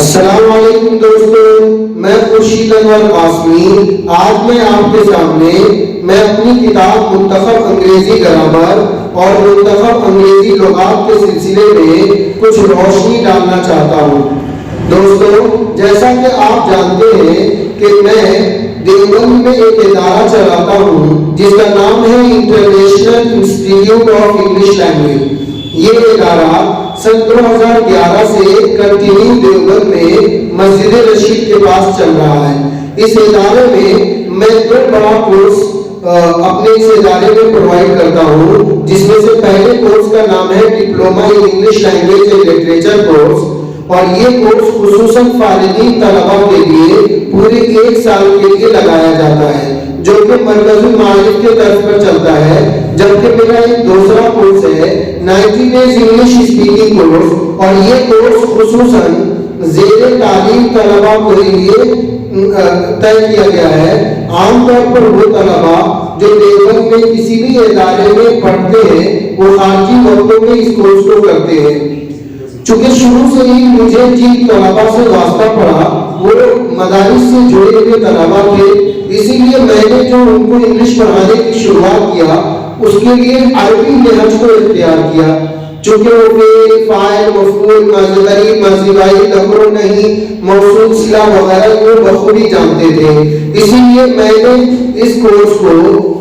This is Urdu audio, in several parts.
السلام علیکم دوستو، میں خورشید انور قاسمی آج میں آپ کے سامنے اپنی کتاب منتخب انگریزی گرامر اور منتخب انگریزی لغات کے سلسلے میں کچھ روشنی ڈالنا چاہتا ہوں۔ دوستو، جیسا کہ آپ جانتے ہیں کہ میں دیوبند میں ایک ادارہ چلاتا ہوں جس کا نام ہے international institute of English language. یہ ادارہ سن 2011 سے کنٹینیو دیوبند میں مسجد رشید کے پاس چل رہا ہے۔ اس ادارے میں 2 بڑا کورس اپنے اس ادارے میں پرووائڈ کرتا ہوں، جس میں سے پہلے کورس کا نام ہے diploma in English language and literature course, اور یہ کورس خصوصاً فارغین طلباء کے لیے پورے 1 سال کے لیے لگایا جاتا ہے، جو کہ مرکز المعارف کے طرف پر چلتا ہے۔ جبکہ میرا ایک دوسرا کورس ہے 90 days انگلش اسپیکنگ کورس، اور یہ کورس خصوصاً زیر تعلیم طلباء کے لیے طے کیا گیا ہے۔ عام طور پر وہ طلباء جو دیوبند میں کسی بھی ادارے میں پڑھتے ہیں وہ خارجی وقتوں میں اس کورس کو کرتے ہیں۔ چونکہ شروع سے ہی مجھے جن طلباء سے واسطہ پڑا وہ مدارس سے جڑے ہوئے طلباء تھے، اسی لیے میں نے جو ان کو انگلش پڑھانے کی شروعات کیا اس کے لیے عربی نہج کو اختیار کیا۔ چونکہ وہ فعل، فاعل، مفعول، ماضی قریب، ماضی بعید، امر نہیں، موصول، صلہ وغیرہ کو بخوبی جانتے تھے، اسی لیے میں نے اس کورس کو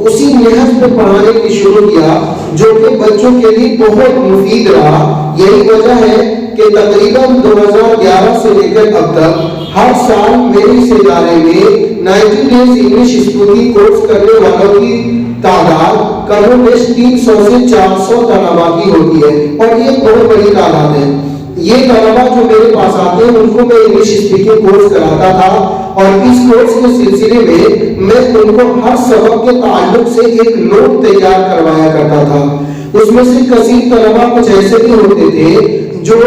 اسی نہج پہ پڑھانے کی شروع کیا جو کہ بچوں کے لیے بہت مفید رہا۔ یہی وجہ ہے کہ تقریباً 2011 سے لے کر اب تک ہر سال میرے اس ادارے میں 90 days انگلش اسپیکنگ کورس کرنے والوں کی تعداد کم و بیش 300 سے 400 طلباء کی ہوتی ہے، اور یہ بہت بڑی تعداد ہے۔ یہ طلباء جو میرے پاس آتے ہیں ان کو میں انگلش اسپیکنگ کورس کراتا تھا، اور اس کورس کے سلسلے میں ان کو ہر سبق کے تعلق سے ایک نوٹ تیار کروایا کرتا تھا۔ اس میں سے کثیر طلباء کچھ ایسے بھی ہوتے تھے جو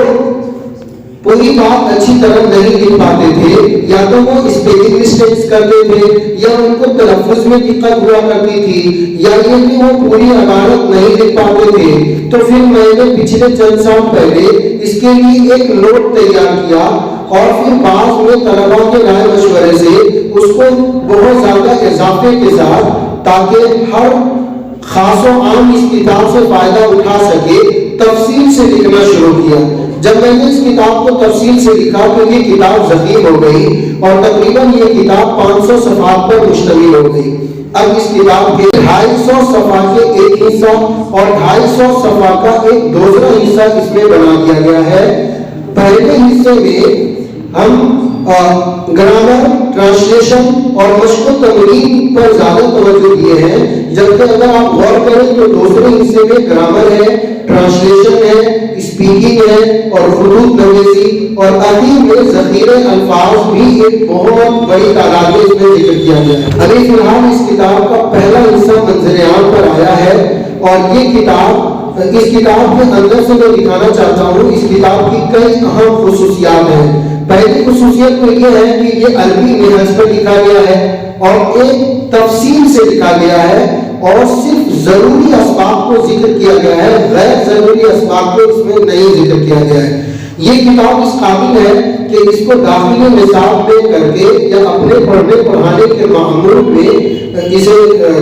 پوری بات اچھی طرح نہیں لکھ پاتے تھے، یا تو وہ اسپیلنگ مسٹیکس کرتے تھے، یا ان کو تلفظ میں دقت ہوا کرتی تھی، یا یہ کہ وہ پوری عبارت نہیں لکھ پاتے تھے۔ تو پھر میں نے پچھلے چند سال پہلے اس کے لیے ایک نوٹ تیار کیا، اور پھر بعض میں طلباء کے رائے مشورے سے اس کو بہت زیادہ اضافے کے ساتھ، تاکہ ہر خاص و عام اس کتاب سے فائدہ اٹھا سکے، تفصیل سے لکھنا شروع کیا۔ جب میں نے اس کتاب کو تفصیل سے لکھا تو یہ کتاب ضخیم ہو گئی، اور تقریباً یہ کتاب 500 صفحات پر مشتمل ہو گئی۔ اب اس کتاب کے 250 صفحہ کے ایک حصہ اور 250 صفحہ کا ایک دوسرا حصہ اس میں بنا دیا گیا ہے۔ پہلے حصے میں ہم گرامر، ٹرانسلیشن اور مشق و تمرین پر زیادہ توجہ دیے ہیں، جبکہ اگر آپ غور کریں تو دوسرے حصے میں گرامر ہے، ٹرانسلیشن ہے، اسپیکنگ ہے، اور خطوط نویسی، اور اخیر میں ذخیرہ الفاظ بھی ایک بہت بڑی تعداد میں اس میں ذکر کیا گیا ہے۔ ابھی فی الحال اس کتاب کا پہلا حصہ منظر عام پر آیا ہے، اور یہ اس کتاب کے اندر سے میں دکھانا چاہتا ہوں اس کتاب کی کئی اہم خصوصیات ہیں۔ پہلی خصوصیت تو یہ ہے کہ یہ عربی نہج پر لکھا گیا ہے، اور ایک تفصیل سے لکھا گیا ہے، اور صرف ضروری اسباق کو ذکر کیا گیا ہے، غیر ضروری اسباق کو اس میں نہیں ذکر کیا گیا ہے۔ یہ کتاب اس قابل ہے کہ اس کو داخلی نصاب میں کر کے یا اپنے پڑھنے پڑھانے کے معمول میں اسے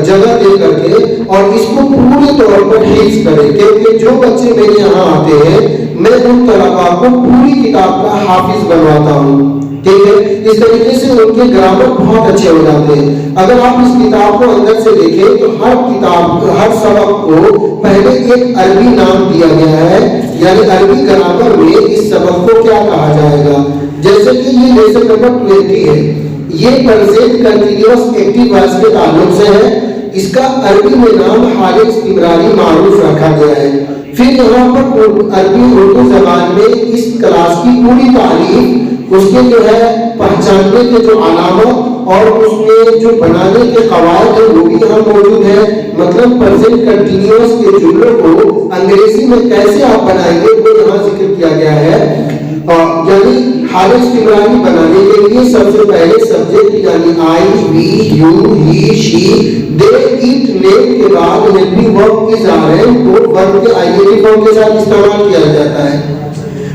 جگہ دے کر کے اور اس کو پورے طور پر حفظ کرے، کیونکہ جو بچے میرے یہاں آتے ہیں میں ان طلباء کو پوری کتاب کا حافظ بنواتا ہوں، ٹھیک ہے؟ اس طریقے سے ان کے گرامر بہت اچھے ہو جاتے ہیں۔ اگر آپ اس کتاب کو اندر سے دیکھیں تو ہر سبق کو پہلے ایک عربی نام دیا گیا ہے، یعنی عربی گرامر میں اس سبق کو کیا کہا جائے گا۔ جیسے کہ یہ لیسن نمبر 20 ہے، یہ پرزینٹ کنٹینیوس ایکٹیو وائس کے تعلق سے ہے، اس کا عربی میں نام حال استمراری معروف رکھا گیا ہے۔ پھر یہاں پر عربی اردو زبان میں اس کلاس کی پوری تعریف، اس کے جو ہے پہچاننے کے جو علامات اور اس میں جو بنانے کے قواعد ہیں وہ بھی یہاں موجود ہے۔ مطلب پرزینٹ کنٹینیوس کے جملوں کو انگریزی میں کیسے آپ بنائیں گے وہ یہاں ذکر کیا گیا ہے۔ یعنی حال استمراری بنانے کے لیے سب سے پہلے سبجیکٹ یعنی آئی، وی، you, he, she, they, at, نیم کے بعد ہیلپنگ ورب کی ظاہر ہے وہ ورب کے آئی این جی فارم کے ساتھ استعمال کیا جاتا ہے۔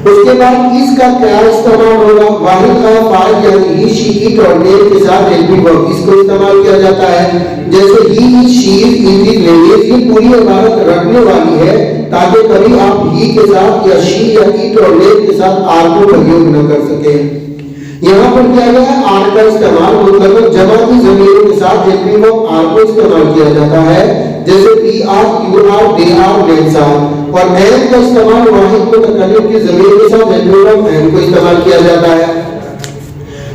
اس کے بعد اس کا کیا استعمال ہوگا؟ واحد کا فاعل یعنی ہی شی اٹ اور دے کے ساتھ ہیلپنگ ورب اس کو استعمال کیا جاتا ہے. جیسے ہی از شی از اٹ از لیڈیز، یہ پوری عبارت رکھنے والی ہے تاکہ کبھی آپ ہی کے ساتھ یا شی یا اٹ اور دے کے ساتھ آر کو پرریوگ نہ کر سکیں. یہاں پر کیا گیا ہے؟ آر کا استعمال مطلق جمع کی ضمیروں کے ساتھ ہیلپنگ ورب آر کو استعمال کیا جاتا ہے. جیسے we are, you are, they are, let's are. اور این کا استعمال واحد متکلم کی ضمیر کے ساتھ ہیلپنگ ورب این کو استعمال کیا جاتا ہے.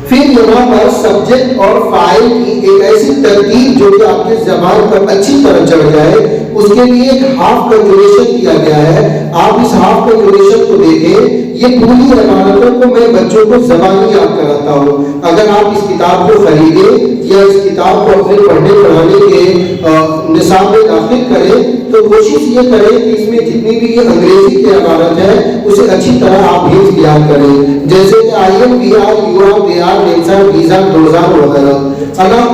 پھر یہاں پر سبجیکٹ اور فاعل کی ایک ایسی ترتیب جو کہ آپ کی زبان پر اچھی طرح چڑھ جائے، اس کے لیے ایک ہاف کنجوگیشن کیا گیا ہے. آپ اس ہاف کنجوگیشن کو دیکھیں. یہ پوری عبارتوں کو میں بچوں کو زبانی یاد کراتا ہوں. اگر آپ اس کتاب کو خریدیں یا اس کتاب کو اپنے پڑھنے پڑھانے کے نصاب میں داخل کریں تو کوشش یہ کریں کہ اس میں جتنی بھی یہ انگریزی کی عبارت ہے اسے اچھی طرح آپ حفظ یاد کریں. جیسے کہ I am, we are, you are, they are, let's are, these are, those are وغیرہ.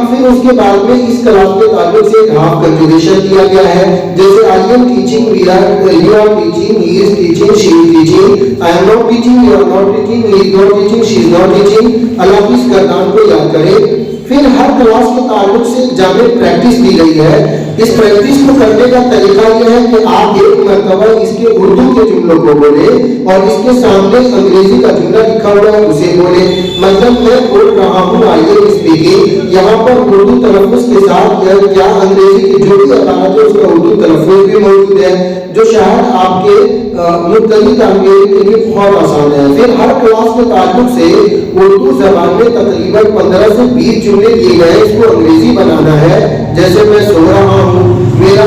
پھر اس کے بعد میں اس کلاس کے تعلق سے ایک ہاف کنجوگیشن دیا گیا ہے. جیسے I am teaching, we are, you are teaching, he is teaching, she is teaching, I am not teaching, you are not teaching, he is not teaching, she is not teaching. اللہ اس گردان کو یاد کریں. پھر ہر کلاس کے تعلق سے جامع پریکٹس دی گئی ہے. اس پریکٹس کو کرنے کا طریقہ یہ ہے کہ آپ ایک مرتبہ اس کے اردو کے جملوں کو بولیں اور اس کے سامنے انگریزی کا جملہ لکھا ہوا ہے اسے بولیں. مطلب میں بول رہا ہوں آئی ایم اسپیکنگ، یہاں پر اردو تلفظ کے ساتھ یا انگریزی کی جو بھی عبارت ہے اس کا اردو تلفظ بھی موجود ہے، جو شاید آپ کے مبتدی طالب علم کے لیے بہت آسان ہے. پھر ہر کلاس کے تعلق سے اردو زبان میں تقریباً 15 سے 20 جملے دیے گئے، اس کو انگریزی بنانا ہے. جیسے میں سو رہا ہوں، میرا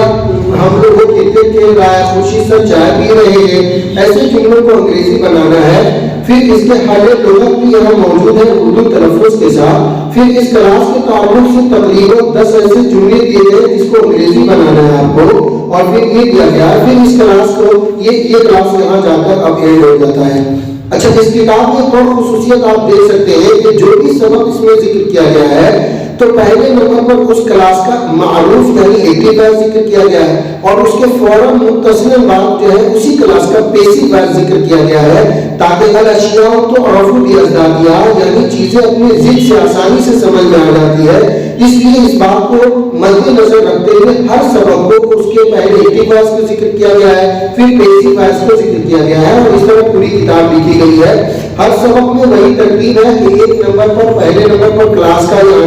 ہم لوگ کرکٹ کھیل رہا ہے، خوشی سے چائے پی رہے ہیں، ایسے جملوں کو انگریزی بنانا ہے. پھر اس کے حل لغت بھی یہاں موجود ہے اردو تلفظ کے ساتھ. پھر اس کلاس کے تعلق سے تقریباً 10 ایسے جملے دیے گئے جس کو انگریزی بنانا ہے آپ کو، اور پھر یہ دیا گیا. پھر اس کلاس کو یہ کلاس یہاں جا کر اب اینڈ ہو جاتا ہے. اچھا، اس کتاب میں ایک اور خصوصیت آپ دیکھ سکتے ہیں کہ جو بھی سبق اس میں ذکر کیا گیا ہے تو پہلے نمبر پر اس کلاس کا معروف یعنی ایکٹیو وائز ذکر کیا گیا ہے، اور اس کے فوراً متصل بعد جو ہے اسی کلاس کا پیسیو وائز ذکر کیا گیا ہے، تاکہ الاشیاء تو عرف بازدادیہ یعنی چیزیں اپنی ضد سے آسانی سے سمجھ میں آ جاتی ہے. اس لیے اس بات کو مد نظر رکھتے ہوئے ہر سبق کو اس کے پہلے ایکٹیو وائز کو ذکر کیا گیا ہے، پھر پیسیو وائز کو ذکر کیا گیا ہے، اور اس طرح پوری کتاب لکھی گئی ہے. ہر سبق میں وہی ترتیب ہے کہ ایک نمبر پر پہلے نمبر پر کلاس کا یہ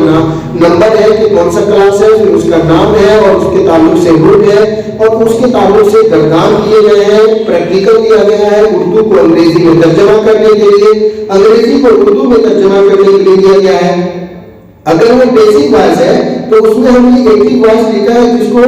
نمبر ہے کہ کون سا کلاس ہے، پھر اس کا نام ہے اور اس کے تعلق سے گروپ ہے، اور اس کے تعلق سے گردان کیے گئے ہیں. پریکٹیکل دیا گیا ہے اردو کو انگریزی میں ترجمہ کرنے کے لیے، انگریزی کو اردو میں ترجمہ کرنے کے لیے دیا گیا ہے. اگر وہ بیسک وائز ہے تو اس میں ہم نے ایکٹیو وائز لکھا ہے جس کو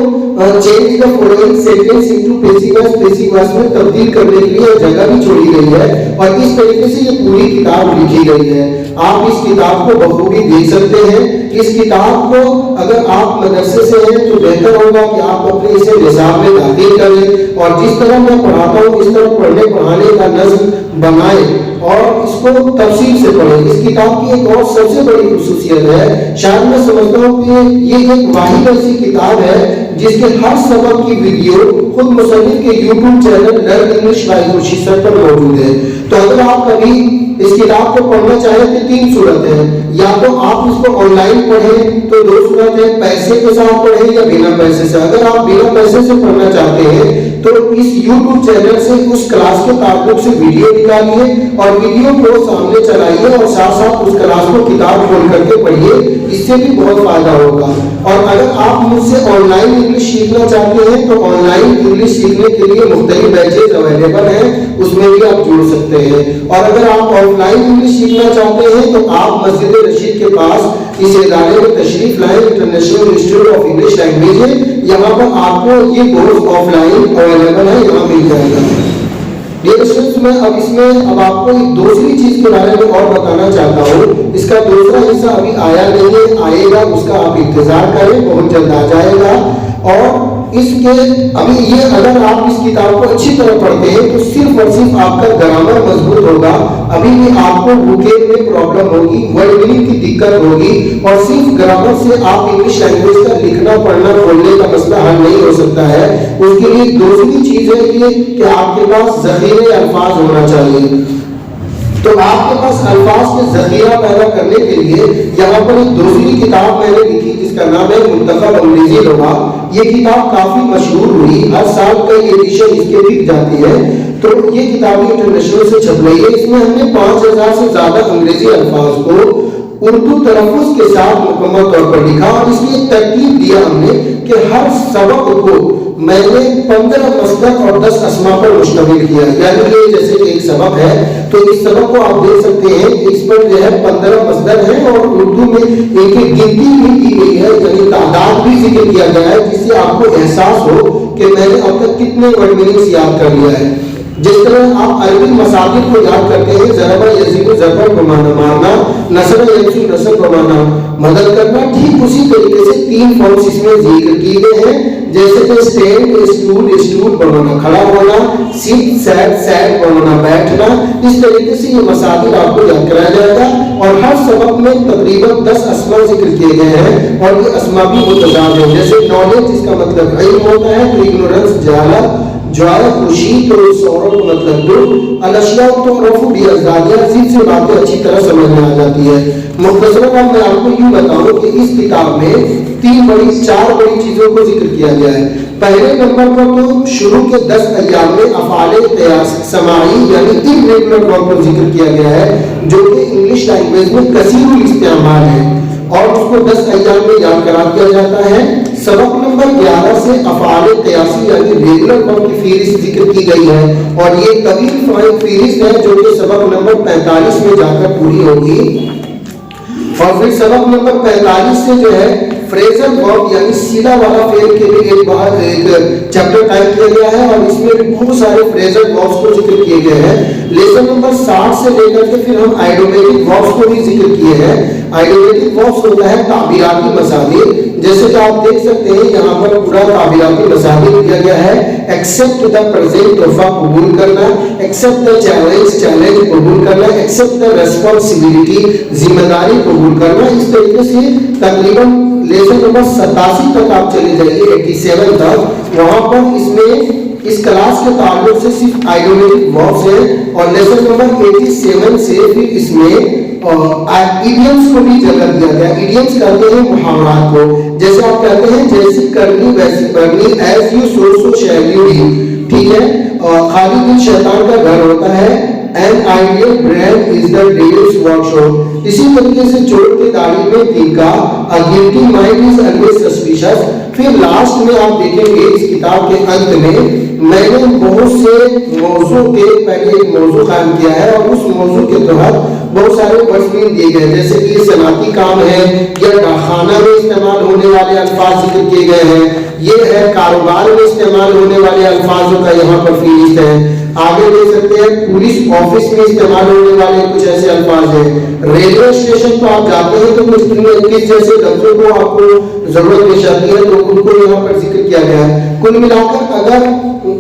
change the following sentence into basic wise میں تبدیل کرنے کے لیے جگہ بھی چھوڑی گئی ہے، اور اس طریقے سے یہ پوری کتاب لکھی گئی ہے. آپ اس کتاب کو بخوبی دیکھ سکتے ہیں. اس کتاب کو اگر آپ مدرسے سے ہیں تو بہتر ہوگا کہ آپ اپنے اسے نصاب میں داخل کریں، اور جس طرح میں پڑھاتا ہوں اس طرح پڑھنے پڑھانے کا نظم بنائیں اور اس کو تفصیل سے پڑھیں. اس کتاب کی ایک اور سب سے بڑی خصوصیت ہے، شاید میں سمجھتا ہوں کہ یہ ایک واحد ایسی کتاب ہے جس کے ہر سبق کی ویڈیو خود مصنف کے YouTube channel learn English by Khurshid sir پر موجود ہے. تو اگر آپ کبھی اس کتاب کو پڑھنا چاہیں تو 3 صورت ہے، یا تو آپ اس کو آن لائن پڑھیں تو 2 صورت ہے، پیسے کے ساتھ پڑھیں یا بنا پیسے سے. اگر آپ بنا پیسے سے پڑھنا چاہتے ہیں تو اس یوٹیوب چینل سے اس کلاس کے تعلق سے ویڈیو نکالیے اور ویڈیو کو سامنے چلائیے اور ساتھ ساتھ اس کلاس کو کتاب کھول کر کے پڑھیے. اس سے بھی بہت فائدہ ہوگا. اور اگر آپ مجھ سے آن لائن انگلش سیکھنا چاہتے ہیں تو آن لائن انگلش سیکھنے کے لیے مختلف بیچز اویلیبل ہیں، اس میں بھی آپ جڑ سکتے ہیں. اور اگر آپ آف لائن انگلش سیکھنا چاہتے ہیں تو آپ مسجد رشید کے پاس اس ادارے میں تشریف لائیں. International institute of English language ہے، یہاں پر آپ کو یہ کورس آف لائن اویلیبل ہے، یہاں مل جائے گا. میں اب آپ کو ایک دوسری چیز کے بارے میں اور بتانا چاہتا ہوں. اس کا دوسرا حصہ ابھی آیا نہیں ہے، آئے گا، اس کا آپ انتظار کریں، بہت جلد آ جائے گا. اور اس کے ابھی یہ اگر آپ اس کتاب کو اچھی طرح پڑھتے ہیں تو صرف اور صرف آپ کا گرامر مضبوط ہوگا، ابھی بھی آپ کو ووکیب میں پرابلم ہوگی، ورڈ میننگ کی دقت ہوگی، اور صرف گرامر سے آپ انگلش لینگویج کا لکھنا پڑھنا بولنے کا مسئلہ حل نہیں ہو سکتا ہے۔ اس کے لیے دوسری چیز ہے یہ کہ آپ کے پاس ذخیرے الفاظ ہونا چاہیے۔ تو آپ کے پاس الفاظ کے ذخیرہ پیدا کرنے کے لیے یہاں پر ایک دوسری کتاب میں نے لکھی جس کا نام ہے منتخب انگریزی لغات۔ یہ کتاب کافی مشہور ہوئی، ہر سال کئی ایڈیشن اس کے بک جاتی ہے، تو یہ کتاب انٹرنیشنل سے چھپ رہی ہے۔ اس میں ہم نے 5000 سے زیادہ انگریزی الفاظ کو اردو تلفظ کے ساتھ مکمل طور پر لکھا، اور اس کی ترتیب دیا ہم نے کہ ہر سبق کو میں نے 15 مصدر اور 10 اسما پر مشتمل کیا، یعنی کہ جیسے ایک سبق ہے تو اس سبق کو آپ دیکھ سکتے ہیں اس پر جو ہے 15 مصدر ہیں، اور اردو میں ایک گنتی بھی کی گئی ہے، یعنی تعداد بھی ذکر کیا گیا ہے، جس سے آپ کو احساس ہو کہ میں نے اب تک کتنے ورڈ میننگز یاد کر لیا ہے۔ جس طرح آپ عربی مساجد کو یاد کرتے ہیں، ضربہ یضرب ضربا بمعنی مارنا، نصر ینصر نصر بمعنی مدد کرنا، ٹھیک اسی طریقے سے 3 فارمز اس میں ذکر کیے گئے ہیں، جیسے کہ اسٹینڈ اسٹول اسٹول بمعنی کھڑا ہونا، سیٹ سیٹ سیٹ بمعنی بیٹھنا۔ اس طریقے سے یہ مساجد آپ کو یاد کرایا جائے گا، اور ہر سبق میں تقریباً 10 اسما ذکر کیے گئے ہیں، اور یہ اسما بھی متضاد ہیں، جیسے نالج جس کا مطلب علم ہوتا ہے، تو اگنورنس جہالت، جوائے خوشی تو سورو مطلب دکھ، الاشیاء تو رفو بھی ازدادیہ، ضد سے باتیں اچھی طرح سمجھ میں آ جاتی ہے۔ مختصراً میں آپ کو یوں بتاؤں کہ اس کتاب میں 4 بڑی چیزوں کو ذکر کیا گیا ہے۔ پہلے نمبر پر تو شروع کے 10 ایام میں افعال قیاس سماعی یعنی irregular verb پر ذکر کیا گیا ہے، جو کہ انگلش لینگویج میں کثیر الاستعمال ہے، اور اس کو 10 ایام میں یاد کرا دیا جاتا ہے۔ سبق نمبر 11 سے افعال قیاسی یعنی ریگولر ورب کی فہرست ذکر کی گئی ہے، اور یہ طویل فہرست ہے جو کہ سبق نمبر 45 میں جا کر پوری ہوگی۔ اور پھر سبق نمبر 45 سے جو ہے فریزل ورب یعنی سیدھا والا فعل کے لیے ایک چیپٹر ٹائپ کیا گیا ہے، اور اس میں بہت سارے فریزل وربس کو ذکر کیے گئے ہیں۔ لیسن نمبر 60 سے لے کر کے پھر ہم آئیڈیومیٹک وربس کو بھی ذکر کیے ہیں۔ آئیڈیومیٹک وربس ہوتا ہے تعبیراتی مصادر، جیسے کہ آپ دیکھ سکتے ہیں یہاں پر پورا تعبیراتی مصادر دیا گیا ہے۔ ایکسپٹ دا پریزنٹ تحفہ قبول کرنا، ایکسپٹ دا چیلنج چیلنج قبول کرنا، ایکسپٹ دا ریسپانسبلٹی ذمہ داری قبول کرنا۔ اس طریقے سے تقریباً لیسن نمبر 87 تک آپ چلے جائیے، 87 تک، وہاں پر اس میں اس کلاس کے تعلق سے صرف آئیڈیومیٹک وربس ہیں، اور لیسن نمبر 87 سے پھر اس میں ایڈیمز کو بھی جگہ دیا گیا۔ ایڈیمز کہتے ہیں محاورات کو، جیسے آپ کہتے ہیں جیسی کرنی ویسی کرنی، as you so so shall you do, ٹھیک ہے۔ خالی دل شیطان کا گھر ہوتا ہے، an ideal brain is the devil's workshop۔ اسی طریقے سے چور کے داڑھی میں تینکا، a guilty mind is always suspicious۔ پھر لاسٹ میں آپ دیکھیں گے اس کتاب کے انت میں نے بہت سے موضوع کے پہلے ایک موضوع قائم کیا ہے، اور اس موضوع کے تحت بہت سارے ورڈز بھی دیے گئے، جیسے کہ یہ صنعتی کام ہے، یا ڈاکخانہ میں استعمال ہونے والے الفاظ ذکر کیے گئے ہیں، یہ ہے کاروبار میں استعمال ہونے والے الفاظوں کا یہاں پر فہرست ہے۔ آگے دیکھ سکتے ہیں پولیس آفس میں استعمال ہونے والے کچھ ایسے الفاظ ہیں۔ ریلوے اسٹیشن تو آپ جاتے ہیں تو کچھ 21 جیسے لفظوں کو آپ کو ضرورت پیش آتی ہے، تو ان کو یہاں پر ذکر کیا گیا ہے۔ کل ملا کر اگر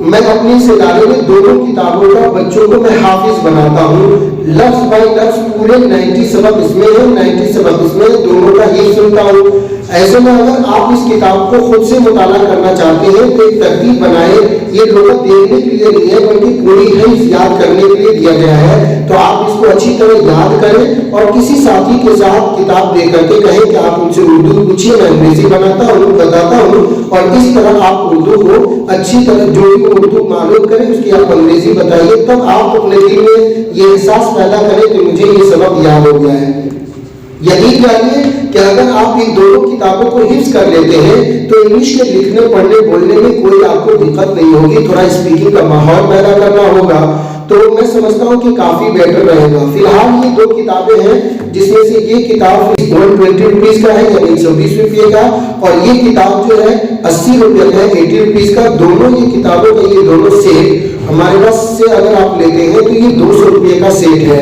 میں اپنی اس ادارے میں دونوں کتابوں کا بچوں کو میں حافظ بناتا ہوں، لفظ بائی لفظ پورے 90 سبق اس میں ہیں، 90 سبق اس میں، دونوں کا ہی سنتا ہوں۔ ایسے میں اگر آپ اس کتاب کو خود سے مطالعہ کرنا چاہتے ہیں تو ایک ترتیب بنائیں، یہ لغت دیکھنے کے لیے نہیں ہے بلکہ پوری حفظ یاد کرنے کے لیے دیا گیا ہے، تو آپ اس کو اچھی طرح یاد کریں، اور کسی ساتھی کے ساتھ کتاب دے کر کے کہیں کہ آپ ان سے اردو پوچھیے، میں انگریزی بتاتا ہوں، اور اس طرح آپ اردو کو اچھی طرح جو بھی اردو معلوم کریں اس کی آپ انگریزی بتائیے، تب آپ اپنے دل میں یہ احساس پیدا کریں کہ مجھے یہ سبق یاد ہو گیا ہے۔ یقین جانیے کہ اگر آپ ان دونوں کتابوں کو حفظ کر لیتے ہیں تو انگلش کے لکھنے پڑھنے بولنے میں کوئی آپ کو دقت نہیں ہوگی، تھوڑا اسپیکنگ کا ماحول پیدا کرنا ہوگا، تو میں سمجھتا ہوں کہ کافی بیٹر رہے گا۔ فی الحال یہ 2 کتابیں ہیں، جس میں سے یہ کتاب 120 روپیز کا ہے یعنی 120 روپے کا، اور یہ کتاب جو ہے 80 روپے کا ہے 80 روپیز کا۔ دونوں یہ کتابوں کا یہ دونوں سیٹ ہمارے پاس سے اگر آپ لیتے ہیں تو یہ 200 روپے کا سیٹ ہے۔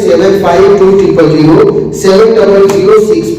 7520007006